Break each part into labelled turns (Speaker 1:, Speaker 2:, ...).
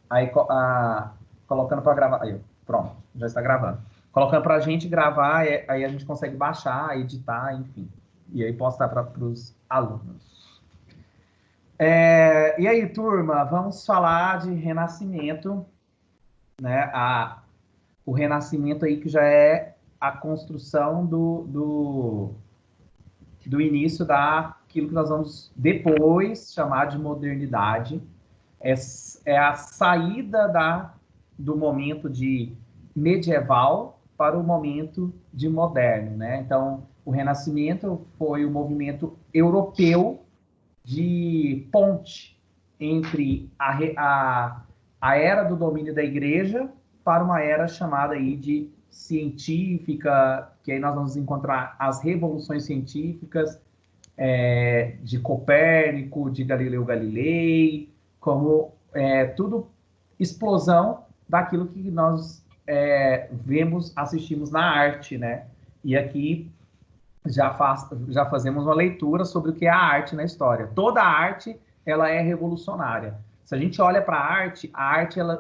Speaker 1: Aí, colocando para gravar. Aí, pronto, já está gravando. Colocando para a gente gravar, aí a gente consegue baixar, editar, enfim. E aí postar para os alunos. E aí, turma, vamos falar de Renascimento, né? O Renascimento aí que já é a construção do início daquilo que nós vamos depois chamar de modernidade. É a saída do momento de medieval para o momento de moderno, né? Então, o Renascimento foi o movimento europeu de ponte entre a era do domínio da igreja para uma era chamada aí de científica, que aí nós vamos encontrar as revoluções científicas, de Copérnico, de Galileu Galilei, como tudo explosão daquilo que nós vemos, assistimos na arte, né? E aqui já fazemos uma leitura sobre o que é a arte na história. Toda arte, ela é revolucionária. Se a gente olha para a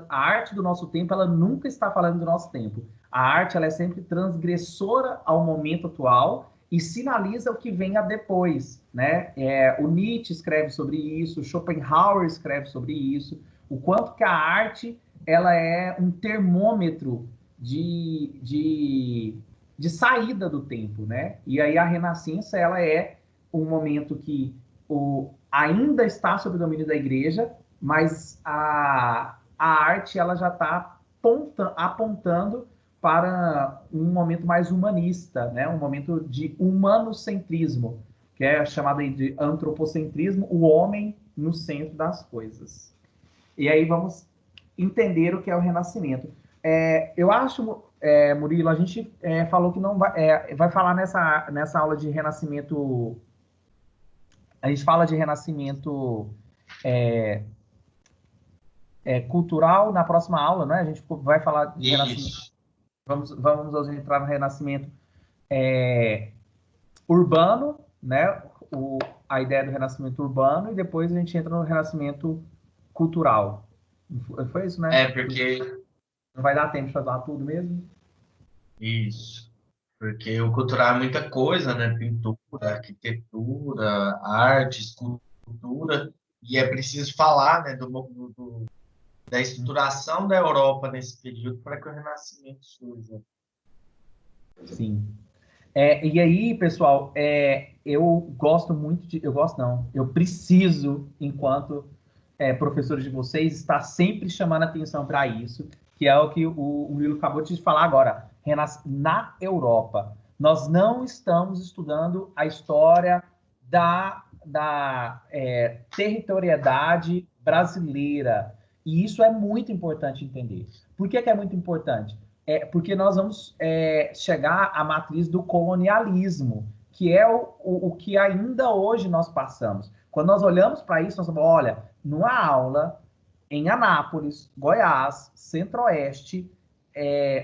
Speaker 1: arte do nosso tempo, ela nunca está falando do nosso tempo. A arte, ela é sempre transgressora ao momento atual e sinaliza o que venha depois, né? O Nietzsche escreve sobre isso, Schopenhauer escreve sobre isso, o quanto que a arte, ela é um termômetro de saída do tempo, né? E aí a Renascença, ela é um momento que ainda está sob o domínio da igreja, mas a arte, ela já está apontando para um momento mais humanista, né? Um momento de humanocentrismo, que é chamado de antropocentrismo, o homem no centro das coisas. E aí vamos entender o que é o Renascimento. Eu acho, Murilo, a gente falou que não vai falar nessa aula de Renascimento. A gente fala de Renascimento cultural na próxima aula, né? A gente vai falar de Renascimento.
Speaker 2: Isso.
Speaker 1: Vamos hoje entrar no Renascimento urbano, né? A ideia do Renascimento urbano, e depois a gente entra no Renascimento cultural. Foi isso, né?
Speaker 2: É, porque.
Speaker 1: Não vai dar tempo de falar tudo mesmo?
Speaker 2: Isso. Porque o cultural é muita coisa, né? Pintura, arquitetura, arte, escultura. E é preciso falar, né, da estruturação da Europa nesse período para que o Renascimento surja.
Speaker 1: Sim. E aí, pessoal, eu gosto muito de. Eu gosto, não. Eu preciso, enquanto professores de vocês, estar sempre chamando atenção para isso, que é o que o Murilo acabou de falar agora. Na Europa. Nós não estamos estudando a história da territorialidade brasileira. E isso é muito importante entender. Por que é muito importante? Porque nós vamos chegar à matriz do colonialismo, que é o que ainda hoje nós passamos. Quando nós olhamos para isso, nós falamos, olha, numa aula em Anápolis, Goiás, Centro-Oeste,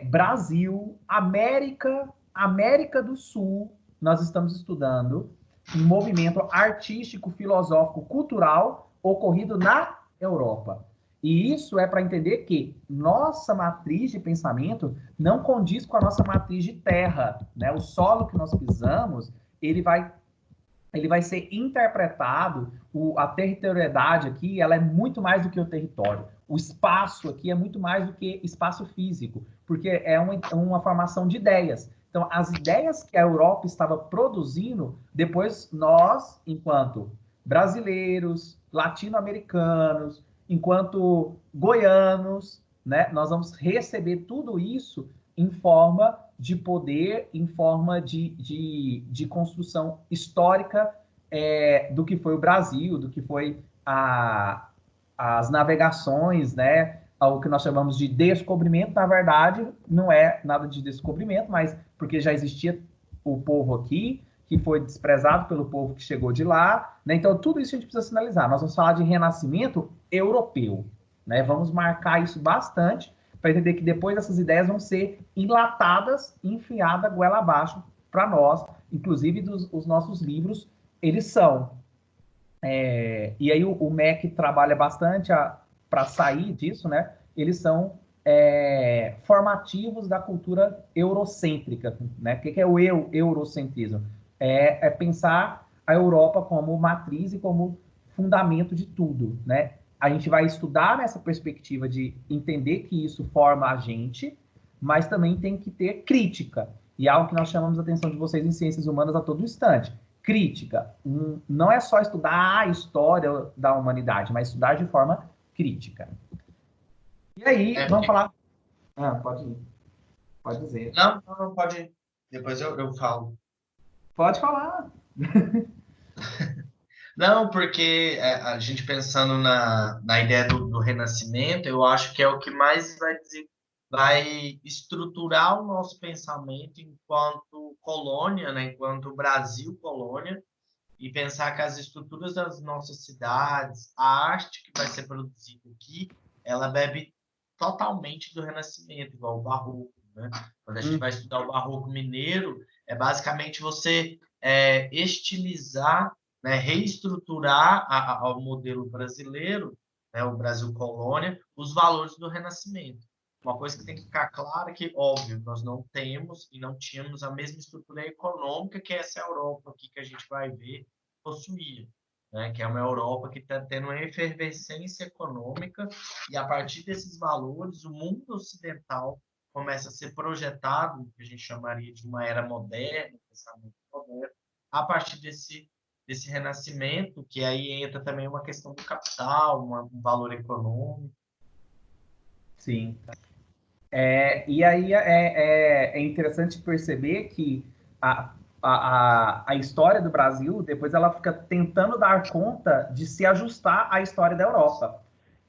Speaker 1: Brasil, América do Sul, nós estamos estudando um movimento artístico, filosófico, cultural ocorrido na Europa. E isso é para entender que nossa matriz de pensamento não condiz com a nossa matriz de terra, né? O solo que nós pisamos, ele vai ser interpretado, a territorialidade aqui, ela é muito mais do que o território. O espaço aqui é muito mais do que espaço físico, porque é uma formação de ideias. Então, as ideias que a Europa estava produzindo, depois nós, enquanto brasileiros, latino-americanos, enquanto goianos, né, nós vamos receber tudo isso em forma de poder, em forma de construção histórica do que foi o Brasil, do que foi as navegações, né? O que nós chamamos de descobrimento, na verdade, não é nada de descobrimento, mas porque já existia o povo aqui, que foi desprezado pelo povo que chegou de lá, né? Então, tudo isso a gente precisa sinalizar. Nós vamos falar de renascimento europeu, né? Vamos marcar isso bastante, para entender que depois essas ideias vão ser enlatadas e enfiadas goela abaixo para nós, inclusive os nossos livros, eles são. E aí o MEC trabalha bastante para sair disso, né, eles são formativos da cultura eurocêntrica, né? O que é o eurocentrismo? É pensar a Europa como matriz e como fundamento de tudo, né? A gente vai estudar nessa perspectiva de entender que isso forma a gente, mas também tem que ter crítica. E é algo que nós chamamos a atenção de vocês em ciências humanas a todo instante. Crítica. Não é só estudar a história da humanidade, mas estudar de forma crítica. E aí, vamos falar... pode ir. Pode dizer.
Speaker 2: Não, pode ir. Depois eu falo.
Speaker 1: Pode falar.
Speaker 2: Não, porque a gente pensando na ideia do renascimento, eu acho que é o que mais vai estruturar o nosso pensamento enquanto colônia, né? Enquanto Brasil colônia, e pensar que as estruturas das nossas cidades, a arte que vai ser produzida aqui, ela bebe totalmente do Renascimento, igual o Barroco, né? Quando a gente vai estudar o Barroco mineiro, é basicamente você estilizar, né, reestruturar ao modelo brasileiro, né, o Brasil colônia, os valores do Renascimento. Uma coisa que tem que ficar clara é que, óbvio, nós não temos e não tínhamos a mesma estrutura econômica que essa Europa aqui que a gente vai ver possuía, né? Que é uma Europa que está tendo uma efervescência econômica e, a partir desses valores, o mundo ocidental começa a ser projetado, que a gente chamaria de uma era moderna, pensamento moderno, a partir desse renascimento, que aí entra também uma questão do capital, um valor econômico.
Speaker 1: Sim. E aí é interessante perceber que a história do Brasil, depois ela fica tentando dar conta de se ajustar à história da Europa.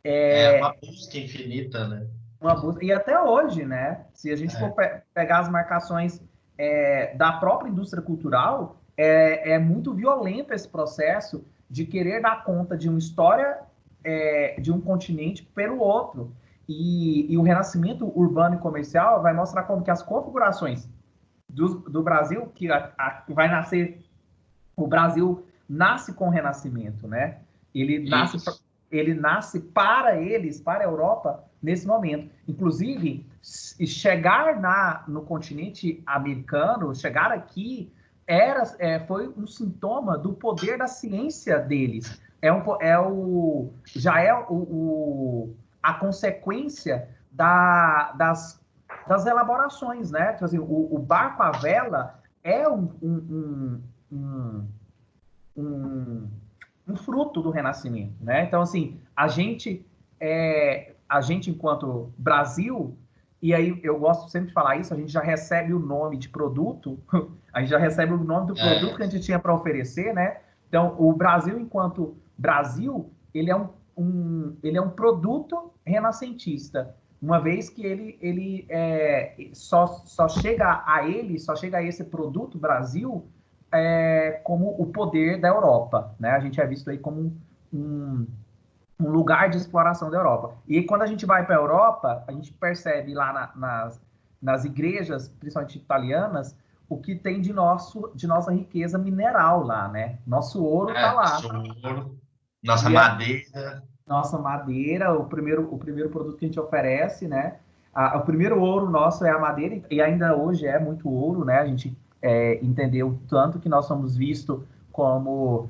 Speaker 2: É uma busca infinita, né?
Speaker 1: E até hoje, né? Se a gente for pegar as marcações da própria indústria cultural, é muito violento esse processo de querer dar conta de uma história de um continente pelo outro. E o renascimento urbano e comercial vai mostrar como que as configurações do Brasil, que vai nascer... O Brasil nasce com o renascimento, né? Ele nasce para eles, para a Europa, nesse momento. Inclusive, chegar no continente americano, chegar aqui, foi um sintoma do poder da ciência deles. A consequência das elaborações, né? Então, assim, o barco à vela é um fruto do Renascimento, né? Então, assim, a gente enquanto Brasil, e aí eu gosto sempre de falar isso, a gente já recebe o nome de produto, a gente já recebe o nome do produto que a gente tinha para oferecer, né? Então, o Brasil, enquanto Brasil, ele é um produto renascentista, uma vez que ele só chega a esse produto Brasil como o poder da Europa, né? A gente é visto aí como um lugar de exploração da Europa. E quando a gente vai para a Europa, a gente percebe lá nas igrejas, principalmente italianas, o que tem de nossa riqueza mineral lá, né? Nosso ouro está lá.
Speaker 2: Nosso ouro, nossa madeira.
Speaker 1: Nossa madeira, o primeiro produto que a gente oferece, né? O primeiro ouro nosso é a madeira, e ainda hoje é muito ouro, né? A gente entendeu tanto que nós somos vistos como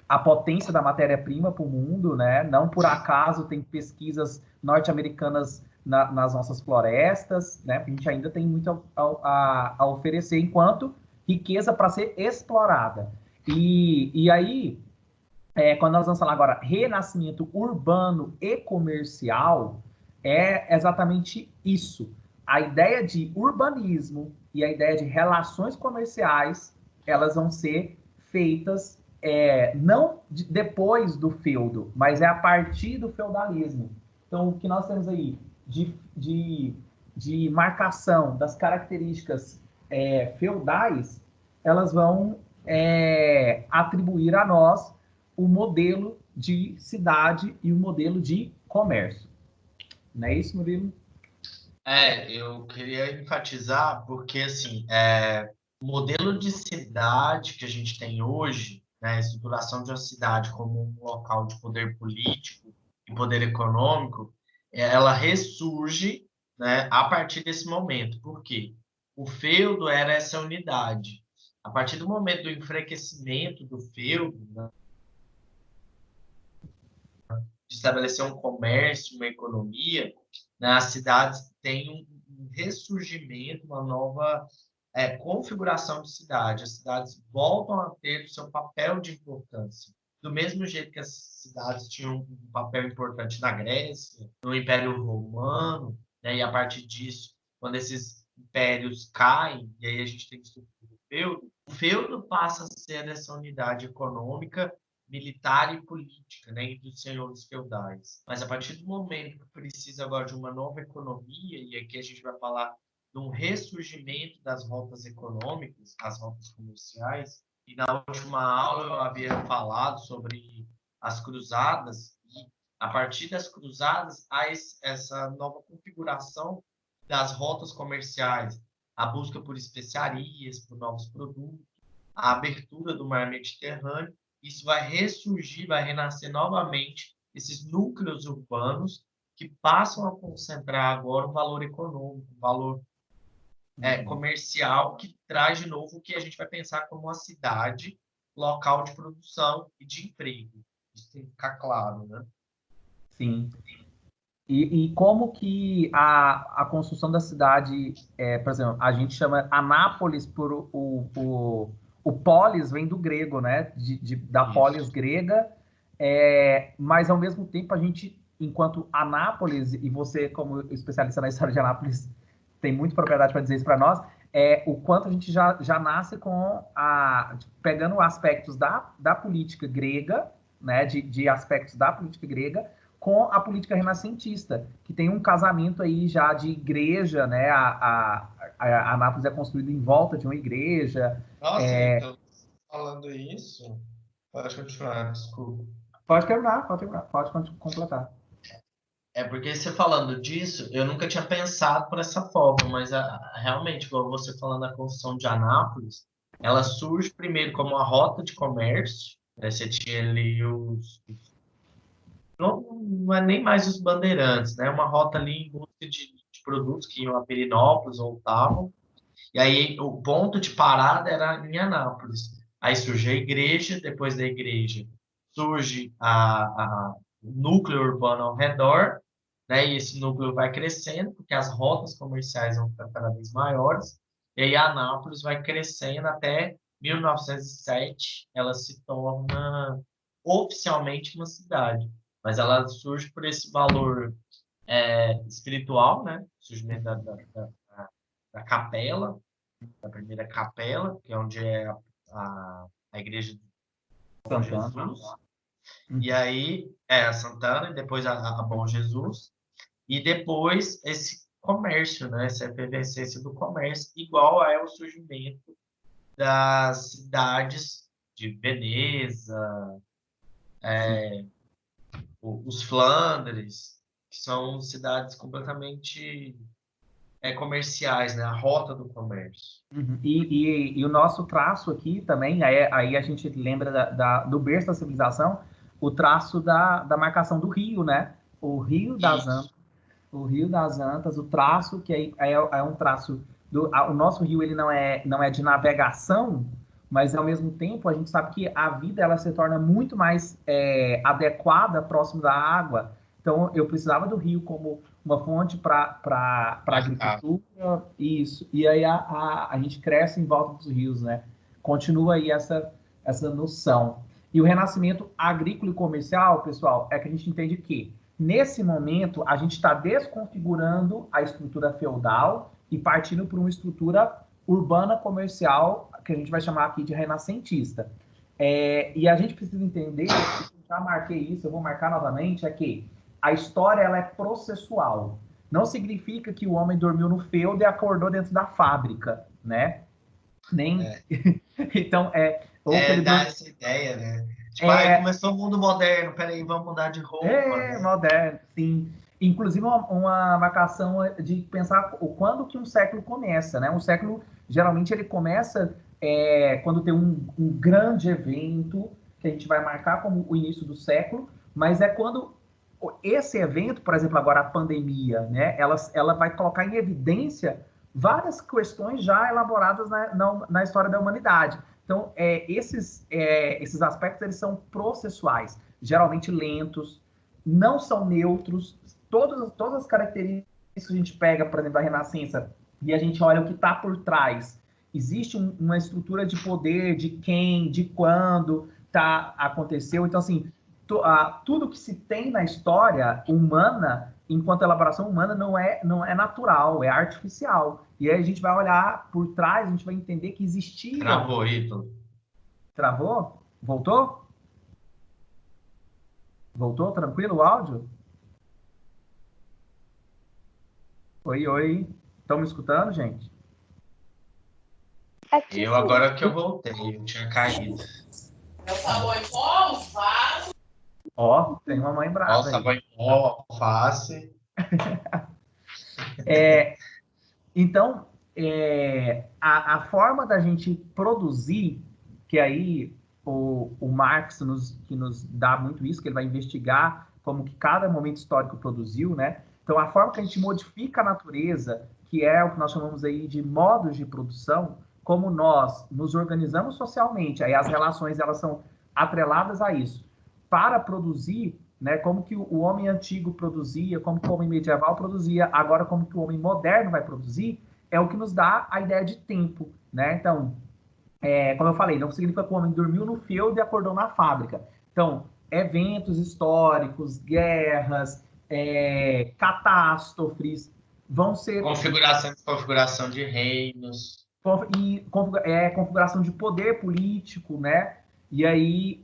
Speaker 1: a potência da matéria-prima para o mundo, né? Não por acaso tem pesquisas norte-americanas nas nossas florestas, né? A gente ainda tem muito a oferecer enquanto riqueza para ser explorada. E aí, quando nós vamos falar agora renascimento urbano e comercial, é exatamente isso. A ideia de urbanismo e a ideia de relações comerciais, elas vão ser feitas não depois do feudo, mas a partir do feudalismo. Então, o que nós temos aí de marcação das características feudais, elas vão atribuir a nós o modelo de cidade e o modelo de comércio. Não é isso, Murilo?
Speaker 2: Eu queria enfatizar, porque assim, o modelo de cidade que a gente tem hoje, né, a estruturação de uma cidade como um local de poder político e poder econômico, ela ressurge, né, a partir desse momento. Por quê? O feudo era essa unidade. A partir do momento do enfraquecimento do feudo, né, de estabelecer um comércio, uma economia, né, as cidades têm um ressurgimento, uma nova configuração de cidade. As cidades voltam a ter o seu papel de importância. Do mesmo jeito que as cidades tinham um papel importante na Grécia, no Império Romano, né, e a partir disso, quando esses impérios caem, e aí a gente tem que estudar o feudo passa a ser essa unidade econômica, militar e política, né, entre os senhores feudais. Mas a partir do momento que precisa agora de uma nova economia, e aqui a gente vai falar de um ressurgimento das rotas econômicas, as rotas comerciais, e na última aula eu havia falado sobre as cruzadas, e a partir das cruzadas há essa nova configuração das rotas comerciais, a busca por especiarias, por novos produtos, a abertura do mar Mediterrâneo. Isso vai ressurgir, vai renascer novamente esses núcleos urbanos que passam a concentrar agora o valor econômico, o valor comercial, que traz de novo o que a gente vai pensar como uma cidade, local de produção e de emprego. Isso tem que ficar claro, né?
Speaker 1: Sim. E como que a construção da cidade, por exemplo, a gente chama Anápolis por o polis vem do grego, né? Da polis grega, mas ao mesmo tempo a gente, enquanto Anápolis, e você como especialista na história de Anápolis tem muita propriedade para dizer isso para nós, o quanto a gente já nasce com pegando aspectos da política grega, né? De aspectos da política grega, com a política renascentista, que tem um casamento aí já de igreja, né? A Anápolis é construída em volta de uma igreja.
Speaker 2: Nossa, então, falando isso, pode continuar, desculpa.
Speaker 1: Pode terminar, pode completar.
Speaker 2: É porque você falando disso, eu nunca tinha pensado por essa forma, mas realmente, igual você falando da construção de Anápolis, ela surge primeiro como uma rota de comércio, né? Você tinha ali não é nem mais os bandeirantes, né? Uma rota ali em busca de produtos que iam a Perinópolis, voltavam, e aí o ponto de parada era em Anápolis. Aí surge a igreja, depois da igreja surge o núcleo urbano ao redor, né? E esse núcleo vai crescendo, porque as rotas comerciais vão ficando cada vez maiores, e aí Anápolis vai crescendo até 1907, ela se torna oficialmente uma cidade, mas ela surge por esse valor espiritual, né? Surgimento da capela, da primeira capela, que é onde é a igreja do Bom Jesus. E aí, a Santana, e depois a Bom Jesus. E depois esse comércio, né? Essa efervescência do comércio, igual é o surgimento das cidades de Veneza, os Flandres, que são cidades completamente comerciais, né? A rota do comércio.
Speaker 1: Uhum. E o nosso traço aqui também, aí a gente lembra do berço da civilização, o traço da marcação do rio, né? O Rio das Antas, o Rio das Antas, o traço que é um traço o nosso rio ele não é de navegação, mas ao mesmo tempo a gente sabe que a vida ela se torna muito mais adequada próximo da água. Então eu precisava do rio como uma fonte para agricultura, isso. E aí a gente cresce em volta dos rios, né? Continua aí essa noção. E o renascimento agrícola e comercial, pessoal, é que a gente entende que nesse momento a gente está desconfigurando a estrutura feudal e partindo para uma estrutura urbana comercial que a gente vai chamar aqui de renascentista. E a gente precisa entender, já marquei isso, eu vou marcar novamente, é que a história ela é processual. Não significa que o homem dormiu no feudo e acordou dentro da fábrica, né? Nem. Então,
Speaker 2: dá essa ideia, né? Tipo, começou o mundo moderno, peraí, vamos mudar de roupa. Né?
Speaker 1: Moderno, sim. Inclusive uma marcação de pensar quando que um século começa, né? Um século, geralmente, ele começa quando tem um grande evento que a gente vai marcar como o início do século, mas é quando esse evento, por exemplo, agora a pandemia, né, ela vai colocar em evidência várias questões já elaboradas na história da humanidade. Então, esses aspectos eles são processuais, geralmente lentos, não são neutros. Todas as características que a gente pega, por exemplo, da Renascença, e a gente olha o que está por trás. Existe uma estrutura de poder, de quem, de quando aconteceu. Então, assim, tudo que se tem na história humana, enquanto elaboração humana, não é natural, é artificial. E aí a gente vai olhar por trás, a gente vai entender que existiam...
Speaker 2: Travou, Ítalo.
Speaker 1: Travou? Voltou? Voltou? Tranquilo o áudio? Oi, oi. Estão me escutando, gente?
Speaker 3: Aqui
Speaker 2: Eu
Speaker 3: sim.
Speaker 2: agora que eu voltei, eu tinha caído.
Speaker 1: Ó, tem uma mãe brava
Speaker 2: Nossa,
Speaker 1: aí.
Speaker 2: banho alface.
Speaker 1: Então, a forma da gente produzir, que aí o Marx que nos dá muito isso, que ele vai investigar como que cada momento histórico produziu, né? Então, a forma que a gente modifica a natureza, que é o que nós chamamos aí de modos de produção, como nós nos organizamos socialmente, aí as relações elas são atreladas a isso, para produzir, né, como que o homem antigo produzia, como que o homem medieval produzia, agora como que o homem moderno vai produzir, é o que nos dá a ideia de tempo, né? Então, como eu falei, não significa que o homem dormiu no feudo e acordou na fábrica. Então, eventos históricos, guerras, catástrofes, vão ser...
Speaker 2: Configuração de reinos.
Speaker 1: Configuração de poder político, né? E aí,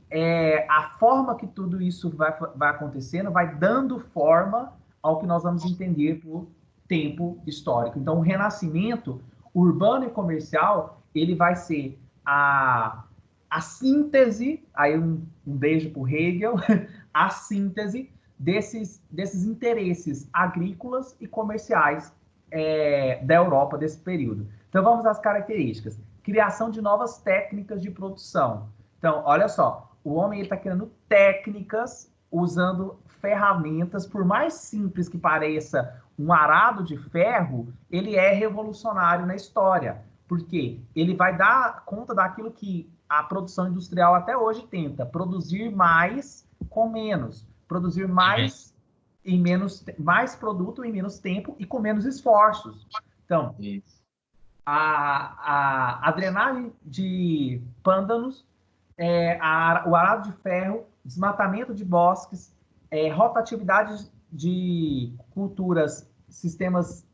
Speaker 1: a forma que tudo isso vai acontecendo vai dando forma ao que nós vamos entender por tempo histórico. Então, o renascimento urbano e comercial, ele vai ser a síntese, aí um beijo para o Hegel, a síntese desses interesses agrícolas e comerciais da Europa desse período. Então, vamos às características. Criação de novas técnicas de produção. Então, olha só, o homem está criando técnicas usando ferramentas, por mais simples que pareça um arado de ferro, ele é revolucionário na história, porque ele vai dar conta daquilo que a produção industrial até hoje tenta, produzir mais com menos, produzir mais em mais produto em menos tempo e com menos esforços. Então, a drenagem de pântanos, o arado de ferro, desmatamento de bosques, rotatividade de culturas, sistemas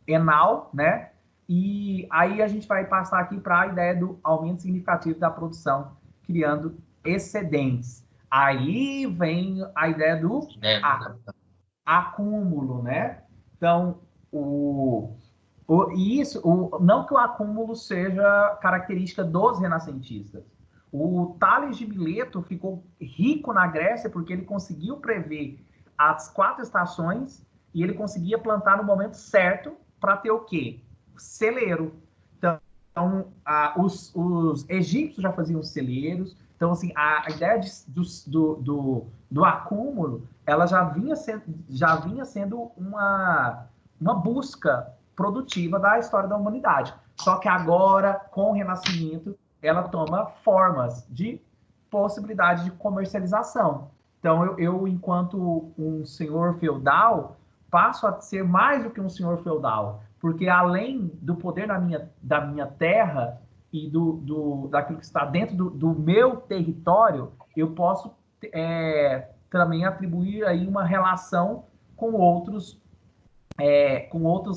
Speaker 1: trienal, né? E aí a gente vai passar aqui para a ideia do aumento significativo da produção, criando excedentes. Aí vem a ideia do acúmulo, né? Então, não que o acúmulo seja característica dos renascentistas. O Tales de Mileto ficou rico na Grécia porque ele conseguiu prever as 4 estações e ele conseguia plantar no momento certo para ter o quê? Celeiro. Então os egípcios já faziam celeiros. Então, assim, a ideia do acúmulo, ela já vinha sendo uma busca produtiva da história da humanidade. Só que agora, com o Renascimento, ela toma formas de possibilidade de comercialização. Então, eu enquanto um senhor feudal, passo a ser mais do que um senhor feudal, porque além do poder da minha terra e daquilo que está dentro do meu território, eu posso também atribuir aí uma relação com outros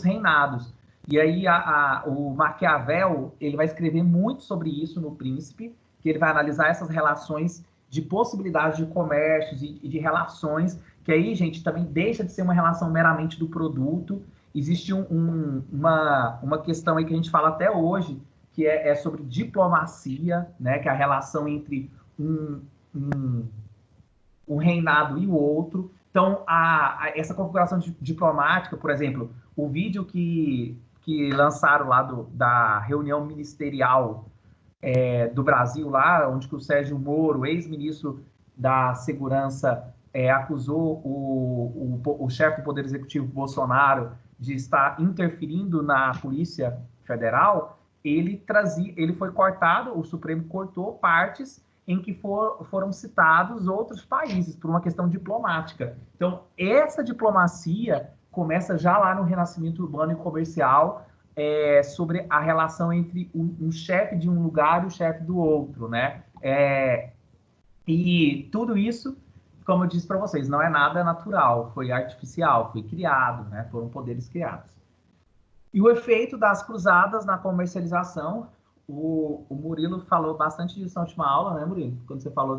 Speaker 1: reinados. E aí o Maquiavel ele vai escrever muito sobre isso no Príncipe, que ele vai analisar essas relações de possibilidades de comércios e de relações, que aí, gente, também deixa de ser uma relação meramente do produto. Existe uma questão aí que a gente fala até hoje, que é sobre diplomacia, né, que é a relação entre um reinado e o outro. Então, essa configuração diplomática, por exemplo, o vídeo que que lançaram lá da reunião ministerial do Brasil, lá onde que o Sérgio Moro, ex-ministro da Segurança, acusou o chefe do Poder Executivo, Bolsonaro, de estar interferindo na Polícia Federal, ele foi cortado, o Supremo cortou partes em que foram citados outros países por uma questão diplomática. Então, essa diplomacia começa já lá no Renascimento Urbano e Comercial, sobre a relação entre um chefe de um lugar e o chefe do outro, né? E tudo isso, como eu disse para vocês, não é nada natural, foi artificial, foi criado, né? Foram poderes criados. E o efeito das cruzadas na comercialização, o Murilo falou bastante disso na última aula, né, Murilo? Quando você falou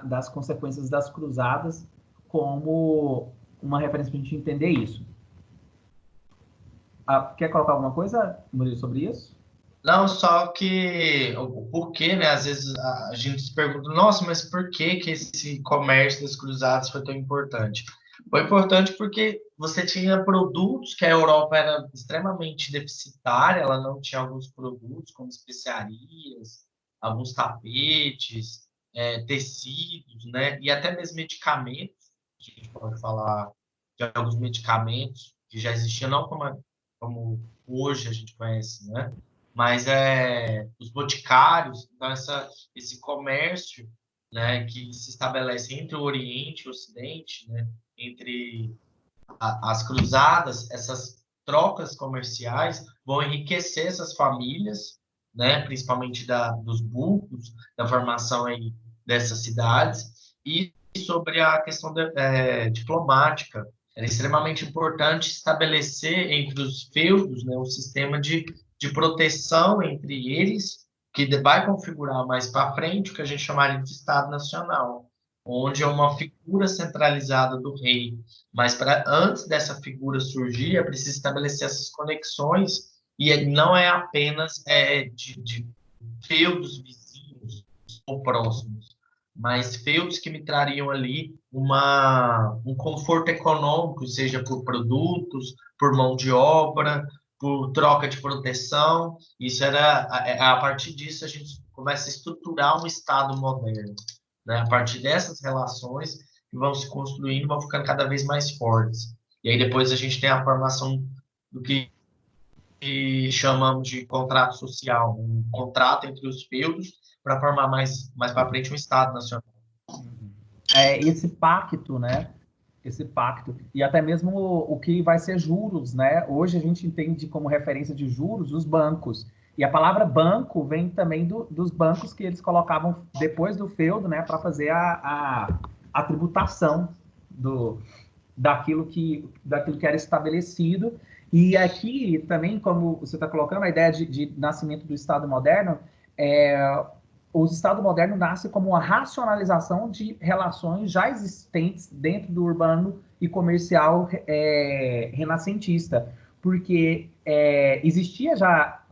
Speaker 1: das consequências das cruzadas, como uma referência para a gente entender isso. Quer colocar alguma coisa, Murilo, sobre isso?
Speaker 2: Não, só que o porquê, né? Às vezes a gente se pergunta, nossa, mas por que esse comércio das cruzadas foi tão importante? Foi importante porque você tinha produtos que a Europa era extremamente deficitária, ela não tinha alguns produtos, como especiarias, alguns tapetes, tecidos, né? E até mesmo medicamentos, a gente pode falar de alguns medicamentos que já existiam, não como hoje a gente conhece, né? Mas os boticários, então esse comércio, né, que se estabelece entre o Oriente e o Ocidente, né, entre as cruzadas, essas trocas comerciais vão enriquecer essas famílias, né, principalmente dos bulcos, da formação aí dessas cidades, e sobre a questão diplomática. É extremamente importante estabelecer entre os feudos, né, um sistema de proteção entre eles, que vai configurar mais para frente o que a gente chamaria de Estado Nacional, onde é uma figura centralizada do rei. Mas antes dessa figura surgir, é preciso estabelecer essas conexões, e não é apenas de feudos vizinhos ou próximos, mas feudos que me trariam ali um conforto econômico, seja por produtos, por mão de obra, por troca de proteção. Isso a partir disso a gente começa a estruturar um Estado moderno, né? A partir dessas relações que vão se construindo, vão ficando cada vez mais fortes. E aí depois a gente tem a formação do que chamamos de contrato social, um contrato entre os feudos para formar mais para frente um Estado nacional.
Speaker 1: Esse pacto, né? Esse pacto. E até mesmo o que vai ser juros, né? Hoje a gente entende como referência de juros os bancos. E a palavra banco vem também dos bancos que eles colocavam depois do feudo, né? Para fazer a tributação daquilo que era estabelecido. E aqui também, como você está colocando, a ideia de nascimento do Estado moderno, o Estado moderno nasce como uma racionalização de relações já existentes dentro do urbano e comercial renascentista, porque existia já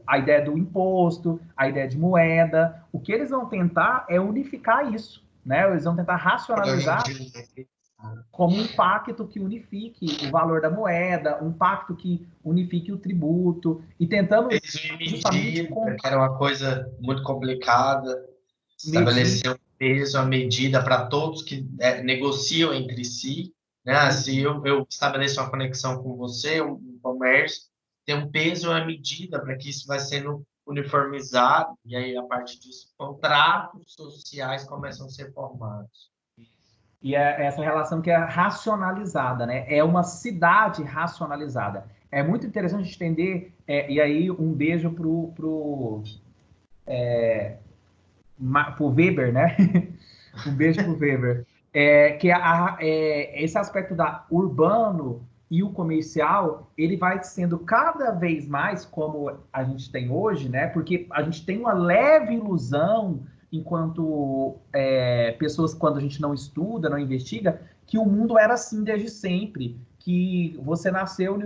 Speaker 1: a ideia do imposto, a ideia de moeda. O que eles vão tentar é unificar isso, né? Eles vão tentar racionalizar como um pacto que unifique o valor da moeda, um pacto que unifique o tributo, e tentando
Speaker 2: justamente que era uma coisa muito complicada, estabelecer um peso, uma medida para todos que negociam entre si, né? Se eu estabeleço uma conexão com você, um comércio, tem um peso e uma medida para que isso vai sendo uniformizado, e aí, a partir disso, contratos sociais começam a ser formados.
Speaker 1: E essa relação que é racionalizada, né? É uma cidade racionalizada. É muito interessante a gente entender, e aí um beijo pro Weber, né? Um beijo pro Weber. Que esse aspecto da urbano e o comercial, ele vai sendo cada vez mais como a gente tem hoje, né? Porque a gente tem uma leve ilusão enquanto pessoas, quando a gente não estuda, não investiga, que o mundo era assim desde sempre, que você nasceu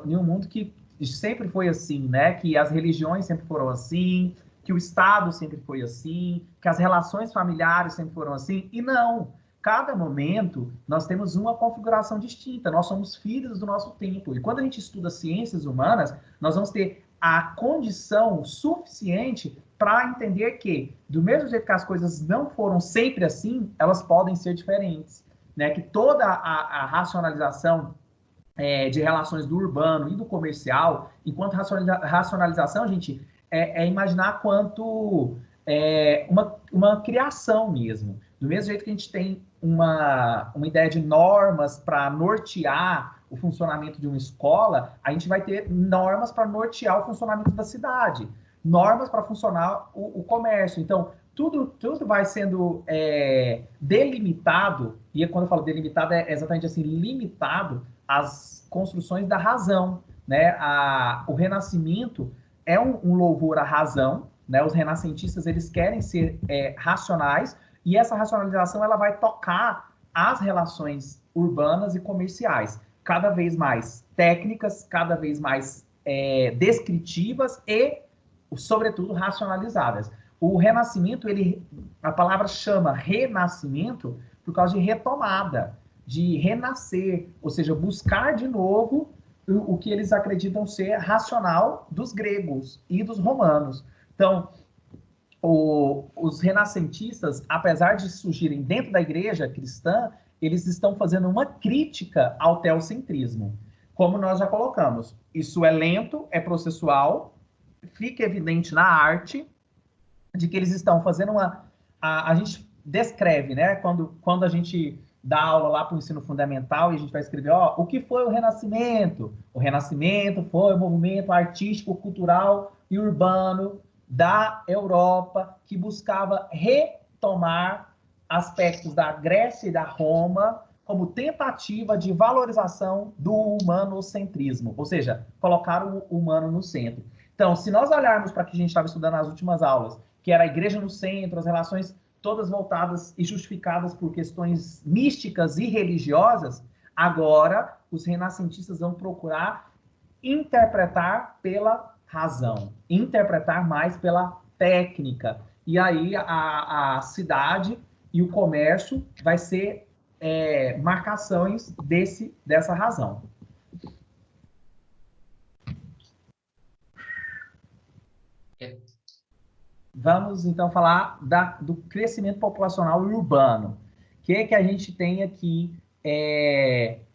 Speaker 1: em um mundo que sempre foi assim, né? Que as religiões sempre foram assim, que o Estado sempre foi assim, que as relações familiares sempre foram assim, e não. cada momento, nós temos uma configuração distinta, nós somos filhos do nosso tempo. E quando a gente estuda ciências humanas, nós vamos ter a condição suficiente para entender que, do mesmo jeito que as coisas não foram sempre assim, elas podem ser diferentes. Né? Que toda a racionalização de relações do urbano e do comercial, enquanto racionalização, gente, imaginar quanto uma criação mesmo. Do mesmo jeito que a gente tem uma ideia de normas para nortear o funcionamento de uma escola, a gente vai ter normas para nortear o funcionamento da cidade, normas para funcionar o comércio. Então, tudo vai sendo delimitado, e quando eu falo delimitado, é exatamente assim, limitado às construções da razão. Né? O Renascimento é um louvor à razão, né? Os renascentistas, eles querem ser racionais, e essa racionalização ela vai tocar as relações urbanas e comerciais, cada vez mais técnicas, cada vez mais descritivas e, sobretudo, racionalizadas. O Renascimento, a palavra chama renascimento por causa de retomada, de renascer, ou seja, buscar de novo o que eles acreditam ser racional dos gregos e dos romanos. Então, os renascentistas, apesar de surgirem dentro da igreja cristã, eles estão fazendo uma crítica ao teocentrismo. Como nós já colocamos, isso é lento, é processual, fica evidente na arte, de que eles estão fazendo a gente descreve, né? Quando a gente dá aula lá para o ensino fundamental e a gente vai escrever, o que foi o Renascimento? O Renascimento foi o movimento artístico, cultural e urbano da Europa que buscava retomar aspectos da Grécia e da Roma como tentativa de valorização do humanocentrismo, ou seja, colocar o humano no centro. Então, se nós olharmos para o que a gente estava estudando nas últimas aulas, que era a igreja no centro, as relações todas voltadas e justificadas por questões místicas e religiosas, agora os renascentistas vão procurar interpretar pela razão, interpretar mais pela técnica. E aí a cidade e o comércio vai ser marcações dessa razão. Vamos, então, falar do crescimento populacional e urbano. O que a gente tem aqui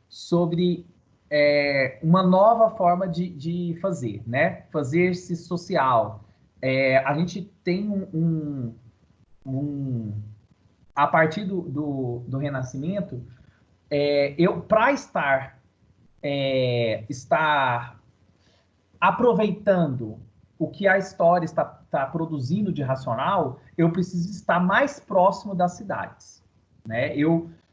Speaker 1: sobre uma nova forma de fazer, né? Fazer-se social. A gente tem a partir do Renascimento, para estar aproveitando o que a história está produzindo de racional, eu preciso estar mais próximo das cidades. Né?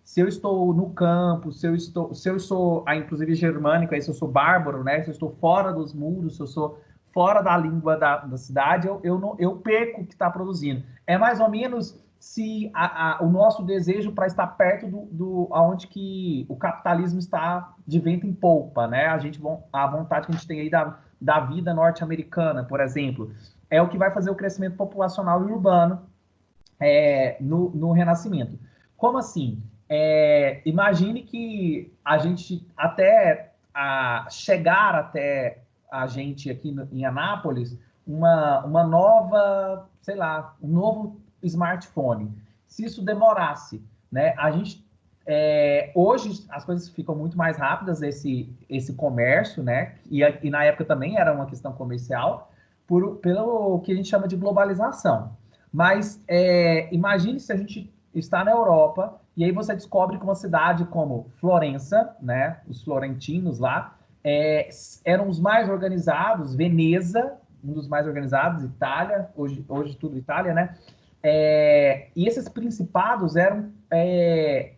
Speaker 1: Se eu estou no campo, se eu sou, inclusive germânico, se eu sou bárbaro, né? Se eu estou fora dos muros, se eu sou fora da língua da cidade, eu perco o que está produzindo. É mais ou menos se o nosso desejo para estar perto aonde que o capitalismo está de vento em polpa, né? A vontade que a gente tem aí da vida norte-americana, por exemplo, é o que vai fazer o crescimento populacional e urbano no Renascimento. Como assim? Imagine que a gente, até chegar até a gente aqui em Anápolis, uma nova, sei lá, um novo smartphone. Se isso demorasse, né? A gente hoje as coisas ficam muito mais rápidas, esse comércio, né? E na época também era uma questão comercial, pelo que a gente chama de globalização. Mas imagine se a gente está na Europa e aí você descobre que uma cidade como Florença, né? Os florentinos lá, eram os mais organizados, Veneza, um dos mais organizados, Itália, hoje tudo Itália, né? E esses principados eram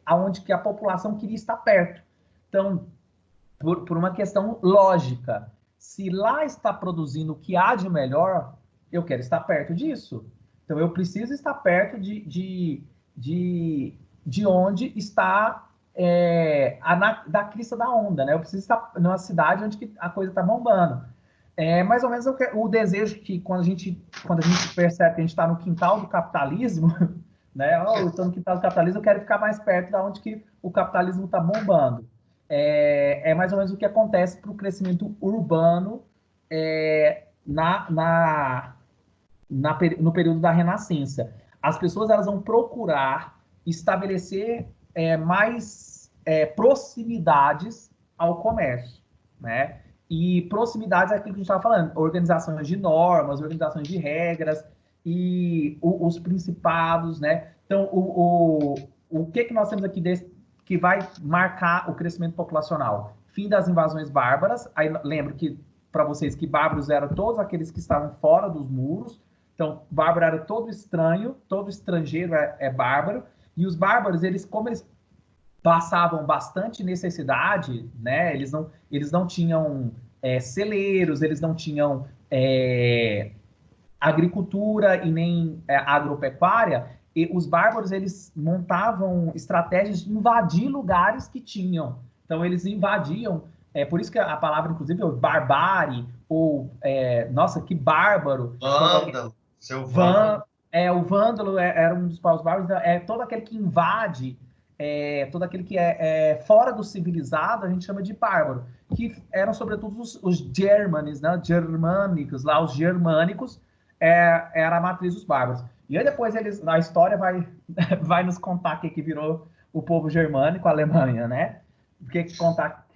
Speaker 1: aonde que a população queria estar perto. Então, por uma questão lógica, se lá está produzindo o que há de melhor, eu quero estar perto disso. Então, eu preciso estar perto de onde está da crista da onda, né? Eu preciso estar numa cidade onde a coisa está bombando. Mais ou menos o desejo que quando a gente percebe que a gente está no quintal do capitalismo, né? Oh, eu estou no quintal do capitalismo, eu quero ficar mais perto da onde que o capitalismo está bombando. É mais ou menos o que acontece para o crescimento urbano no período da Renascença. As pessoas elas vão procurar estabelecer mais proximidades ao comércio, né? E proximidades é aquilo que a gente estava falando, organizações de normas, organizações de regras e os principados, né? Então, o que nós temos aqui que vai marcar o crescimento populacional? Fim das invasões bárbaras. Aí lembro que para vocês que bárbaros eram todos aqueles que estavam fora dos muros. Então, bárbaro era todo estranho, todo estrangeiro é bárbaro. E os bárbaros, como eles passavam bastante necessidade, né? Eles não tinham celeiros, eles não tinham agricultura e nem agropecuária. E os bárbaros, eles montavam estratégias de invadir lugares que tinham. Então, eles invadiam. Por isso que a palavra, inclusive, é barbárie, ou, nossa, que bárbaro.
Speaker 2: Vândalo, seu vândalo.
Speaker 1: O vândalo era um dos paus bárbaros, todo aquele que invade, todo aquele que é fora do civilizado, a gente chama de bárbaro, que eram sobretudo os germanes, né? Germânicos, lá os germânicos, era a matriz dos bárbaros. E aí depois a história vai nos contar que virou o povo germânico, a Alemanha, né? Contar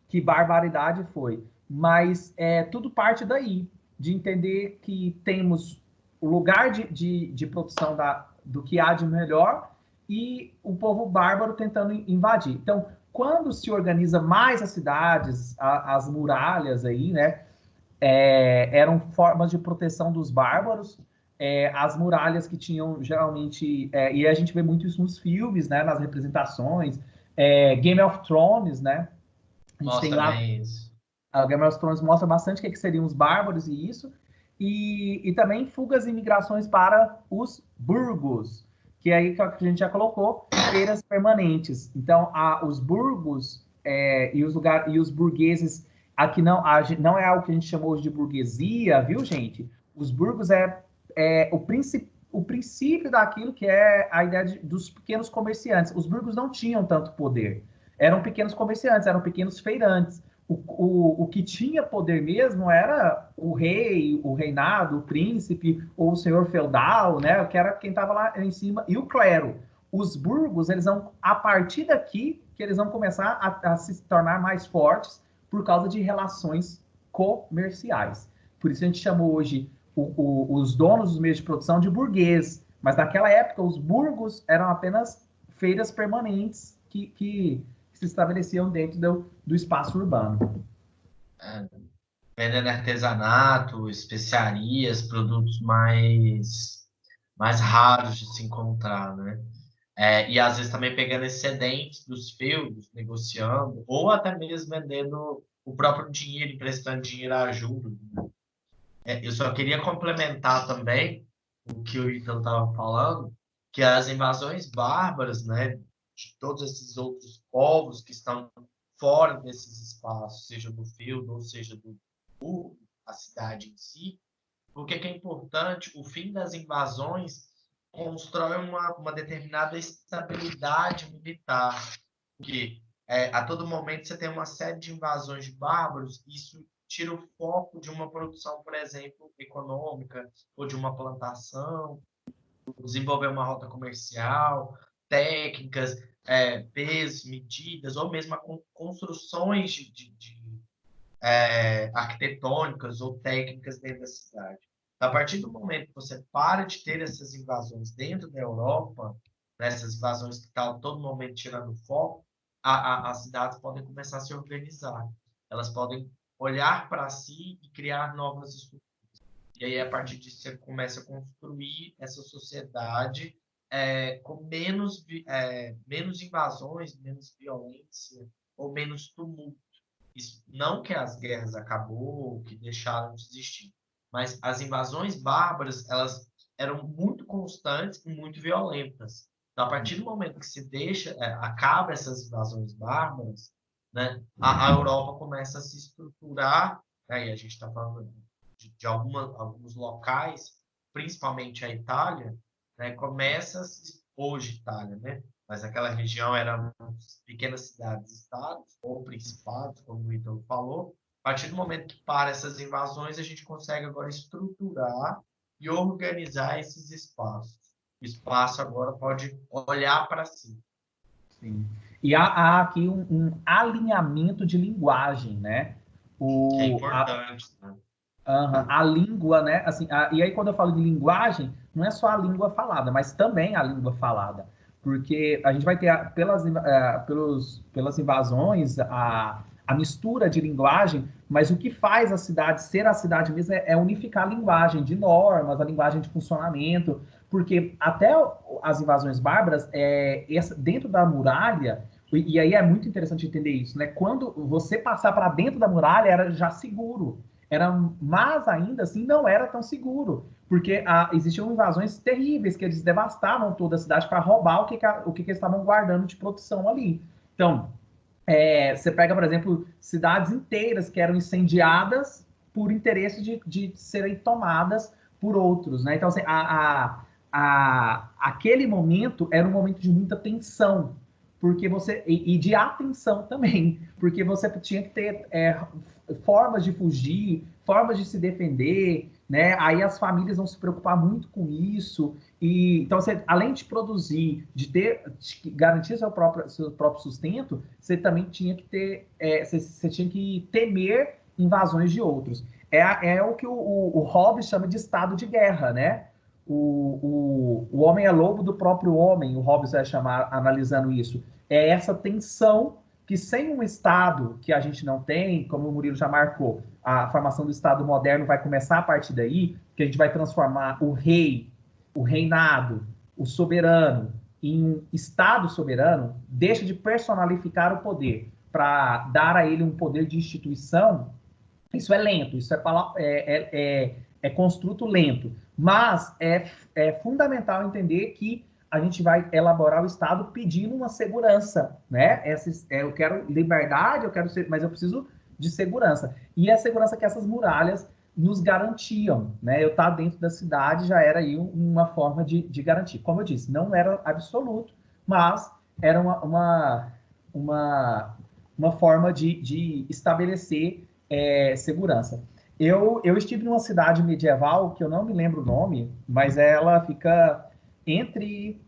Speaker 1: que barbaridade foi. Mas tudo parte daí, de entender que temos o lugar de produção do que há de melhor e o povo bárbaro tentando invadir. Então, quando se organiza mais as cidades, as muralhas aí, né, eram formas de proteção dos bárbaros, as muralhas que tinham geralmente, e a gente vê muito isso nos filmes, né, nas representações, Game of Thrones, né, a gente tem
Speaker 2: Mostra
Speaker 1: lá,
Speaker 2: bem isso.
Speaker 1: a Game of Thrones mostra bastante o que seriam os bárbaros e isso, e também fugas e migrações para os burgos, que é aí que a gente já colocou, feiras permanentes. Então, os burgos e os burgueses, aqui não é algo que a gente chamou hoje de burguesia, viu, gente? Os burgos o princípio daquilo que é a ideia dos pequenos comerciantes. Os burgos não tinham tanto poder. Eram pequenos comerciantes, eram pequenos feirantes. O que tinha poder mesmo era o rei, o reinado, o príncipe, ou o senhor feudal, né? Que era quem estava lá em cima, e o clero. Os burgos, eles vão, a partir daqui, que eles vão começar a se tornar mais fortes por causa de relações comerciais. Por isso a gente chamou hoje os donos dos meios de produção de burguês. Mas naquela época, os burgos eram apenas feiras permanentes que se estabeleciam dentro do espaço urbano.
Speaker 2: Vendendo artesanato, especiarias, produtos mais raros de se encontrar, né? E às vezes também pegando excedentes dos feudos, negociando, ou até mesmo vendendo o próprio dinheiro, emprestando dinheiro a juros. Eu só queria complementar também o que o Ítalo estava falando, que as invasões bárbaras, né, de todos esses outros povos que estão fora desses espaços, seja do feudo ou seja a cidade em si, porque que é importante, o fim das invasões constrói uma determinada estabilidade militar, porque a todo momento você tem uma série de invasões de bárbaros, isso tira o foco de uma produção, por exemplo, econômica, ou de uma plantação, desenvolver uma rota comercial, técnicas, pesos, medidas, ou mesmo construções arquitetônicas ou técnicas dentro da cidade. A partir do momento que você para de ter essas invasões dentro da Europa, né, essas invasões que estão todo momento tirando foco, as cidades podem começar a se organizar. Elas podem olhar para si e criar novas estruturas. E aí, a partir disso, você começa a construir essa sociedade com menos invasões, menos violência ou menos tumulto. Isso, não que as guerras acabou, que deixaram de existir, mas as invasões bárbaras, elas eram muito constantes e muito violentas. Então, a partir do momento que se acaba essas invasões bárbaras, né, a Europa começa a se estruturar, né, e a gente está falando de alguns locais, principalmente a Itália, né? Começa hoje Itália, né? Mas aquela região eram pequenas cidades-estados ou principados, como o Ítalo falou. A partir do momento que para essas invasões, a gente consegue agora estruturar e organizar esses espaços. O espaço agora pode olhar para si.
Speaker 1: Sim. E há aqui um alinhamento de linguagem, né?
Speaker 2: Que é
Speaker 1: O, a,
Speaker 2: importante, né?
Speaker 1: a língua, né? Assim, e aí, quando eu falo de linguagem, não é só a língua falada, mas também a língua falada. Porque a gente vai ter, pelas invasões, a mistura de linguagem, mas o que faz a cidade ser a cidade mesmo é unificar a linguagem de normas, a linguagem de funcionamento, porque até as invasões bárbaras, dentro da muralha, e aí é muito interessante entender isso, né? Quando você passar para dentro da muralha, era já seguro. Mas ainda assim não era tão seguro, porque existiam invasões terríveis que eles devastavam toda a cidade para roubar o que eles estavam guardando de produção ali. Então, você pega, por exemplo, cidades inteiras que eram incendiadas por interesse de serem tomadas por outros, né? Então, assim, aquele momento era um momento de muita tensão, porque e de atenção também, porque você tinha que ter formas de fugir, formas de se defender, né? Aí as famílias vão se preocupar muito com isso. E então, você, além de produzir, de garantir seu próprio sustento, você também tinha que ter, você tinha que temer invasões de outros. É o que o Hobbes chama de estado de guerra, né? O homem é lobo do próprio homem, o Hobbes vai chamar, analisando isso. É essa tensão que sem um Estado que a gente não tem, como o Murilo já marcou, a formação do Estado moderno vai começar a partir daí, que a gente vai transformar o rei, o reinado, o soberano, em um Estado soberano, deixa de personalificar o poder para dar a ele um poder de instituição. Isso é lento, isso é construto lento, mas é fundamental entender que a gente vai elaborar o Estado pedindo uma segurança, né? Eu quero liberdade, mas eu preciso de segurança. E a segurança que essas muralhas nos garantiam, né? Eu estar dentro da cidade já era aí uma forma de garantir. Como eu disse, não era absoluto, mas era uma forma de estabelecer segurança. Eu estive numa cidade medieval que eu não me lembro o nome, mas ela fica entre.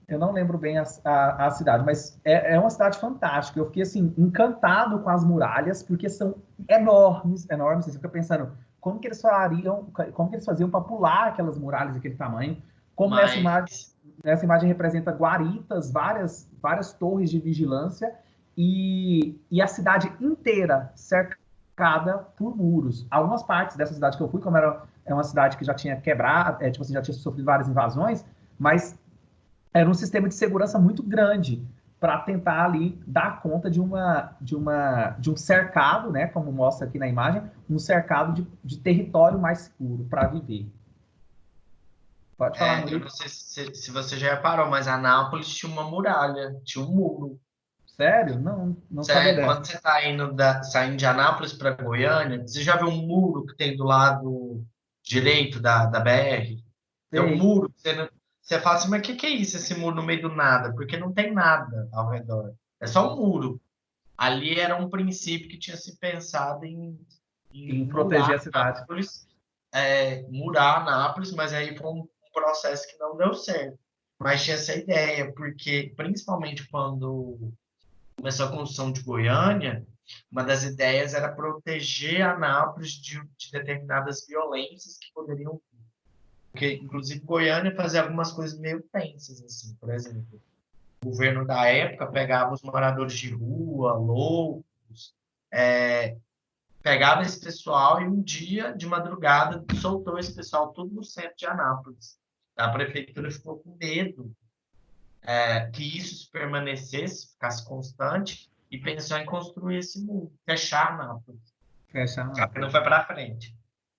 Speaker 1: Eu não lembro bem a cidade, mas é uma cidade fantástica. Eu fiquei assim, encantado com as muralhas, porque são enormes, enormes. Você fica pensando, como que eles faziam para pular aquelas muralhas daquele tamanho? Como
Speaker 2: Mas
Speaker 1: nessa imagem representa guaritas, várias torres de vigilância e a cidade inteira cercada por muros. Algumas partes dessa cidade que eu fui, como é uma cidade que já tinha quebrado, tipo assim, já tinha sofrido várias invasões, mas era um sistema de segurança muito grande para tentar ali dar conta de um cercado, né, como mostra aqui na imagem, um cercado de território mais seguro para viver. Pode falar,
Speaker 2: eu
Speaker 1: Murilo.
Speaker 2: não sei se você já reparou, mas Anápolis tinha uma muralha, tinha um muro.
Speaker 1: Sério? Não sabia dessa.
Speaker 2: Quando você está saindo de Anápolis para Goiânia, você já viu um muro que tem do lado direito da BR? Tem um
Speaker 1: Sei.
Speaker 2: muro, você fala assim, mas o que é isso, esse muro no meio do nada? Porque não tem nada ao redor. É só um muro. Ali era um princípio que tinha se pensado em
Speaker 1: Em proteger
Speaker 2: murar
Speaker 1: a cidade.
Speaker 2: Anápolis, mas aí foi um processo que não deu certo. Mas tinha essa ideia, porque principalmente quando começou a construção de Goiânia, uma das ideias era proteger Anápolis de determinadas violências que poderiam. Porque, inclusive, Goiânia fazia algumas coisas meio tensas, assim, por exemplo. O governo da época pegava os moradores de rua, loucos, pegava esse pessoal e um dia, de madrugada, soltou esse pessoal tudo no centro de Anápolis. A prefeitura ficou com medo que isso permanecesse, ficasse constante, e pensou em construir esse muro, fechar Anápolis.
Speaker 1: Fecha
Speaker 2: Só que não
Speaker 1: Anápolis.
Speaker 2: foi para frente.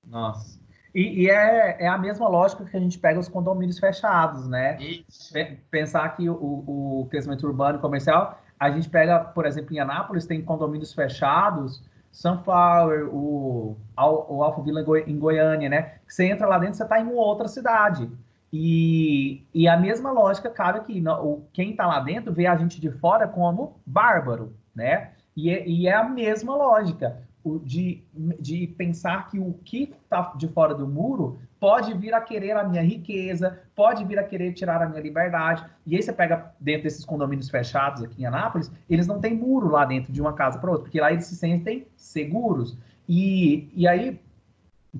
Speaker 1: Nossa. E é a mesma lógica que a gente pega os condomínios fechados, né?
Speaker 2: Isso.
Speaker 1: Pensar que o crescimento urbano e comercial, a gente pega, por exemplo, em Anápolis, tem condomínios fechados, Sunflower, o Alphaville em Goiânia, né? Você entra lá dentro, você está em uma outra cidade. E a mesma lógica cabe aqui. Quem está lá dentro vê a gente de fora como bárbaro, né? E é a mesma lógica de pensar que o que está de fora do muro pode vir a querer a minha riqueza, pode vir a querer tirar a minha liberdade. E aí você pega dentro desses condomínios fechados aqui em Anápolis, eles não têm muro lá dentro de uma casa para outra, porque lá eles se sentem seguros. E aí,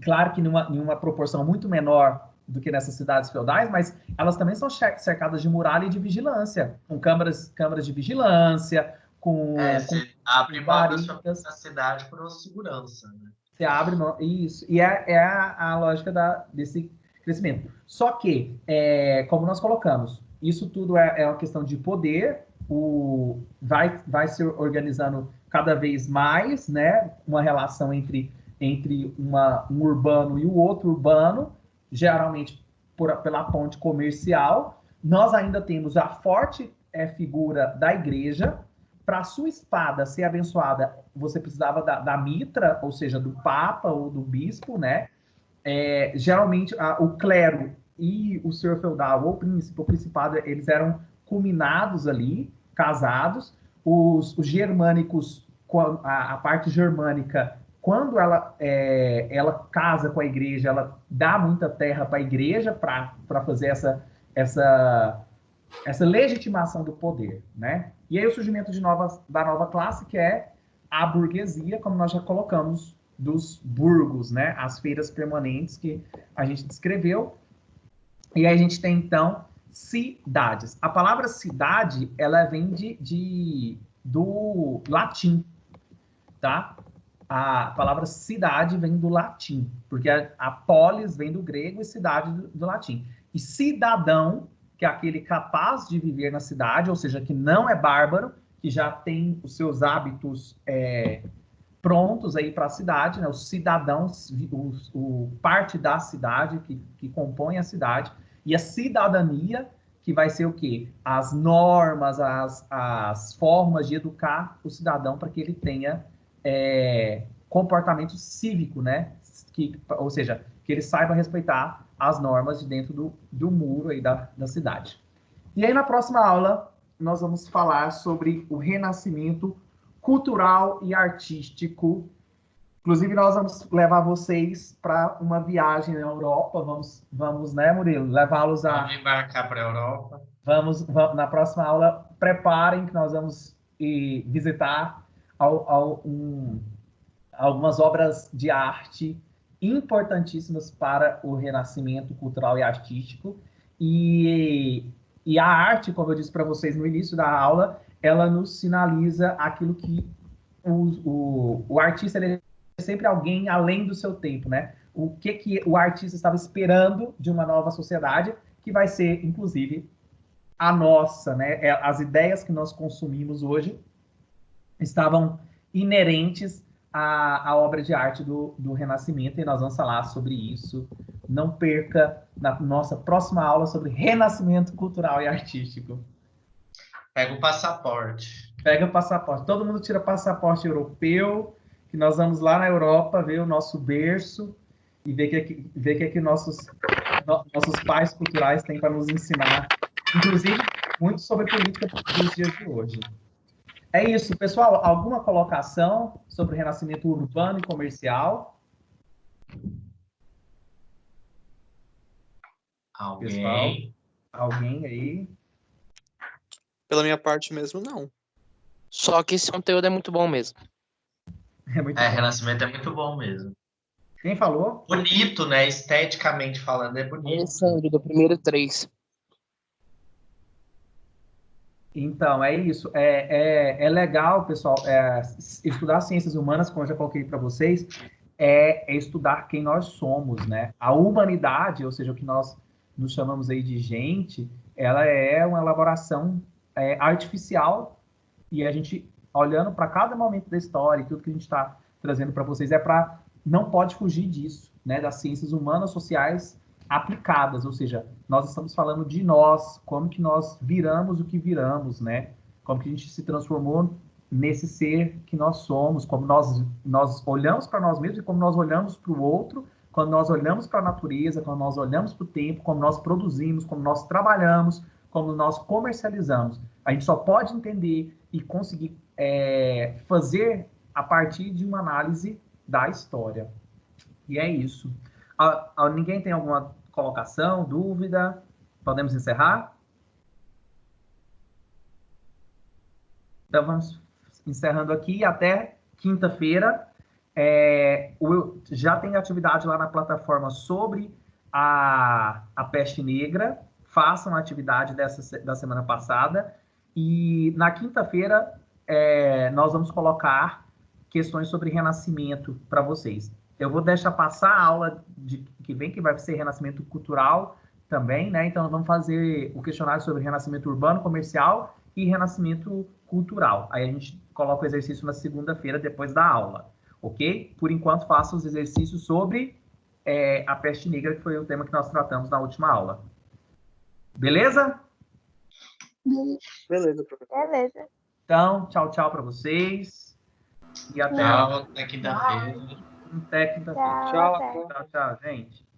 Speaker 1: claro que numa proporção muito menor do que nessas cidades feudais, mas elas também são cercadas de muralha e de vigilância, com câmaras de vigilância,
Speaker 2: Você abre mão da sua
Speaker 1: guaridas.
Speaker 2: cidade por uma segurança, né?
Speaker 1: Você abre mão, isso. E é a lógica desse crescimento. Só que, como nós colocamos, isso tudo é uma questão de poder, vai se organizando cada vez mais, né? Uma relação entre um urbano e o outro urbano, geralmente pela ponte comercial. Nós ainda temos a forte figura da igreja. Para a sua espada ser abençoada, você precisava da mitra, ou seja, do papa ou do bispo, né? Geralmente, o clero e o senhor feudal, ou príncipe, ou principado, eles eram culminados ali, casados. Os germânicos, a parte germânica, quando ela casa com a igreja, ela dá muita terra para a igreja para fazer essa legitimação do poder, né? E aí o surgimento da nova classe, que é a burguesia, como nós já colocamos, dos burgos, né? As feiras permanentes que a gente descreveu. E aí a gente tem, então, cidades. A palavra cidade, ela vem do latim, tá? A palavra cidade vem do latim, porque a polis vem do grego e cidade do latim. E cidadão, que é aquele capaz de viver na cidade, ou seja, que não é bárbaro, que já tem os seus hábitos prontos aí para a cidade, né? Os cidadãos, parte da cidade que compõe a cidade, e a cidadania, que vai ser o quê? As normas, as formas de educar o cidadão para que ele tenha comportamento cívico, né? Ou seja, que ele saiba respeitar as normas de dentro do muro aí da cidade. E aí, na próxima aula, nós vamos falar sobre o renascimento cultural e artístico. Inclusive, nós vamos levar vocês para uma viagem na Europa. Vamos, né, Murilo? Levá-los a...
Speaker 2: Vamos embarcar para a Europa.
Speaker 1: Vamos, na próxima aula, preparem que nós vamos visitar algumas obras de arte importantíssimas para o renascimento cultural e artístico. E a arte, como eu disse para vocês no início da aula, ela nos sinaliza aquilo que o artista ele é sempre alguém além do seu tempo, né? O que o artista estava esperando de uma nova sociedade, que vai ser, inclusive, a nossa, né? As ideias que nós consumimos hoje estavam inerentes à obra de arte do Renascimento, e nós vamos falar sobre isso. Não perca na nossa próxima aula sobre renascimento cultural e artístico.
Speaker 2: Pega o passaporte.
Speaker 1: Pega o passaporte. Todo mundo tira passaporte europeu, que nós vamos lá na Europa ver o nosso berço e ver que nossos pais culturais têm para nos ensinar, inclusive muito sobre política dos dias de hoje. É isso, pessoal. Alguma colocação sobre o renascimento urbano e comercial?
Speaker 2: Alguém?
Speaker 1: Pessoal, alguém aí?
Speaker 3: Pela minha parte mesmo, não. Só que esse conteúdo é muito bom mesmo.
Speaker 1: É muito bom.
Speaker 2: Renascimento é muito bom mesmo.
Speaker 1: Quem falou?
Speaker 2: Bonito, né? Esteticamente falando, é bonito.
Speaker 3: Alessandro, do primeiro 3.
Speaker 1: Então, é isso. É legal, pessoal, estudar ciências humanas, como eu já coloquei para vocês, é estudar quem nós somos, né? A humanidade, ou seja, o que nós nos chamamos aí de gente, ela é uma elaboração artificial, e a gente, olhando para cada momento da história, e tudo que a gente está trazendo para vocês, não pode fugir disso, né? Das ciências humanas, sociais, aplicadas, ou seja, nós estamos falando de nós, como que nós viramos o que viramos, né? Como que a gente se transformou nesse ser que nós somos, como nós olhamos para nós mesmos e como nós olhamos para o outro, quando nós olhamos para a natureza, quando nós olhamos para o tempo, como nós produzimos, como nós trabalhamos, como nós comercializamos. A gente só pode entender e conseguir fazer a partir de uma análise da história. E é isso. Ninguém tem alguma colocação, dúvida? Podemos encerrar? Então, vamos encerrando aqui. Até quinta-feira. Já tem atividade lá na plataforma sobre a peste negra. Façam a atividade da semana passada. E na quinta-feira, nós vamos colocar questões sobre renascimento para vocês. Eu vou deixar passar a aula que vem, que vai ser renascimento cultural também, né? Então, vamos fazer o questionário sobre renascimento urbano, comercial e renascimento cultural. Aí a gente coloca o exercício na segunda-feira, depois da aula, ok? Por enquanto, faça os exercícios sobre a peste negra, que foi o tema que nós tratamos na última aula. Beleza?
Speaker 3: Beleza, professor.
Speaker 4: Beleza.
Speaker 1: Então, tchau, tchau para vocês. E até
Speaker 2: Tchau, até quinta-feira.
Speaker 1: Até quinta-feira.
Speaker 4: Tchau, até.
Speaker 1: Tchau, tchau, gente.